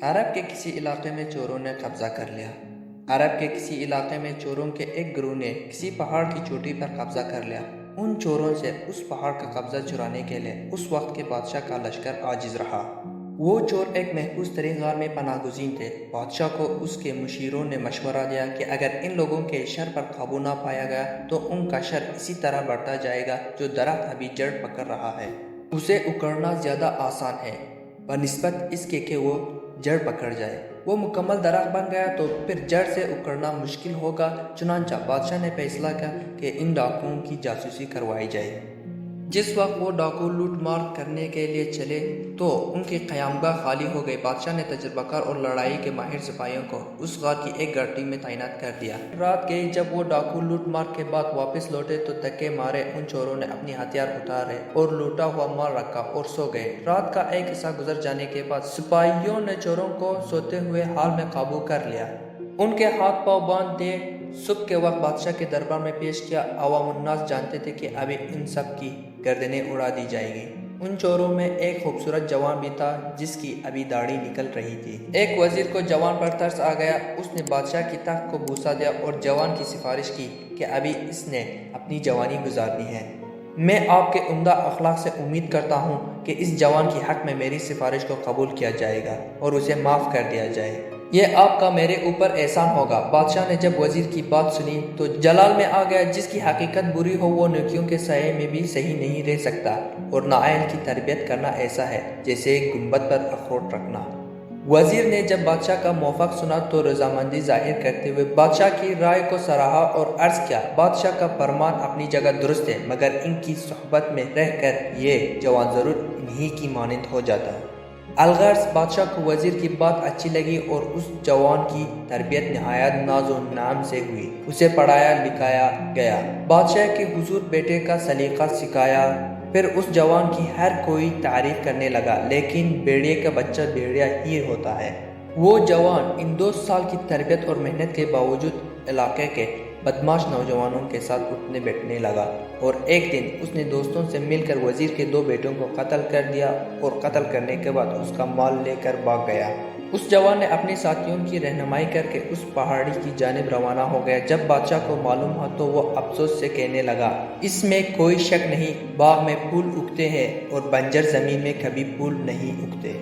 عرب کے کسی علاقے میں چوروں نے قبضہ کر لیا۔ عرب کے کسی علاقے میں چوروں کے ایک گروہ نے کسی پہاڑ کی چوٹی پر قبضہ کر لیا۔ ان چوروں سے اس پہاڑ کا قبضہ چرانے کے لیے اس وقت کے بادشاہ کا لشکر عاجز رہا۔ وہ چور ایک محفوظ ترین غار میں پناہ گزین تھے۔ بادشاہ کو اس کے مشیروں نے مشورہ دیا کہ اگر ان لوگوں کے شر پر قابو نہ پایا گیا تو ان کا شر اسی طرح بڑھتا جائے گا جو درخت ابھی جڑ پکڑ رہا ہے۔ اسے اکھڑنا زیادہ آسان ہے بنسبت اس کے کہ وہ جڑ پکڑ جائے۔ وہ مکمل درخت بن گیا تو پھر جڑ سے اکھڑنا مشکل ہوگا۔ چنانچہ بادشاہ نے فیصلہ کیا کہ ان ڈاکوؤں کی جاسوسی کروائی جائے۔ جس وقت وہ ڈاکو لوٹ مار کرنے کے لیے چلے تو ان کی قیامگاہ خالی ہو گئی۔ بادشاہ نے تجربہ کار اور لڑائی کے ماہر سپاہیوں کو اس غار کی ایک گھاٹی میں تعینات کر دیا۔ رات گئی۔ جب وہ ڈاکو لوٹ مار کے بعد واپس لوٹے تو تھکے مارے ان چوروں نے اپنے ہتھیار اتارے اور لوٹا ہوا مال رکھا اور سو گئے۔ رات کا ایک حصہ گزر جانے کے بعد سپاہیوں نے چوروں کو سوتے ہوئے حال میں قابو کر لیا۔ ان کے ہاتھ پاؤں باندھ دیے۔ صبح کے وقت بادشاہ کے دربار میں پیش کیا۔ عوام الناس جانتے تھے کہ ابھی ان سب کی گردنیں اڑا دی جائیں گی۔ ان چوروں میں ایک خوبصورت جوان بھی تھا جس کی ابھی داڑھی نکل رہی تھی۔ ایک وزیر کو جوان پر ترس آ گیا۔ اس نے بادشاہ کی تخت کو بوسہ دیا اور جوان کی سفارش کی کہ ابھی اس نے اپنی جوانی گزارنی ہے۔ میں آپ کے عمدہ اخلاق سے امید کرتا ہوں کہ اس جوان کی حق میں میری سفارش کو قبول کیا جائے گا اور اسے معاف کر دیا جائے۔ یہ آپ کا میرے اوپر احسان ہوگا۔ بادشاہ نے جب وزیر کی بات سنی تو جلال میں آ گیا۔ جس کی حقیقت بری ہو وہ نیکیوں کے سائے میں بھی صحیح نہیں رہ سکتا، اور نااہل کی تربیت کرنا ایسا ہے جیسے ایک گنبد پر اخروٹ رکھنا۔ وزیر نے جب بادشاہ کا موافق سنا تو رضامندی ظاہر کرتے ہوئے بادشاہ کی رائے کو سراہا اور عرض کیا، بادشاہ کا فرمان اپنی جگہ درست ہے، مگر ان کی صحبت میں رہ کر یہ جوان ضرور انہی کی مانند ہو جاتا ہے۔ الغرض بادشاہ کو وزیر کی بات اچھی لگی اور اس جوان کی تربیت نہایت ناز و نعم سے ہوئی۔ اسے پڑھایا لکھایا گیا، بادشاہ کے حضور بیٹے کا سلیقہ سکھایا۔ پھر اس جوان کی ہر کوئی تعریف کرنے لگا، لیکن بھیڑیے کا بچہ بھیڑیا ہی ہوتا ہے۔ وہ جوان ان 2 سال کی تربیت اور محنت کے باوجود علاقے کے بدماش نوجوانوں کے ساتھ اٹھنے بیٹھنے لگا، اور ایک دن اس نے دوستوں سے مل کر وزیر کے 2 بیٹوں کو قتل کر دیا اور قتل کرنے کے بعد اس کا مال لے کر بھاگ گیا۔ اس جوان نے اپنے ساتھیوں کی رہنمائی کر کے اس پہاڑی کی جانب روانہ ہو گیا۔ جب بادشاہ کو معلوم ہوا تو وہ افسوس سے کہنے لگا، اس میں کوئی شک نہیں، باغ میں پھول اگتے ہیں اور بنجر زمین میں کبھی پھول نہیں اگتے۔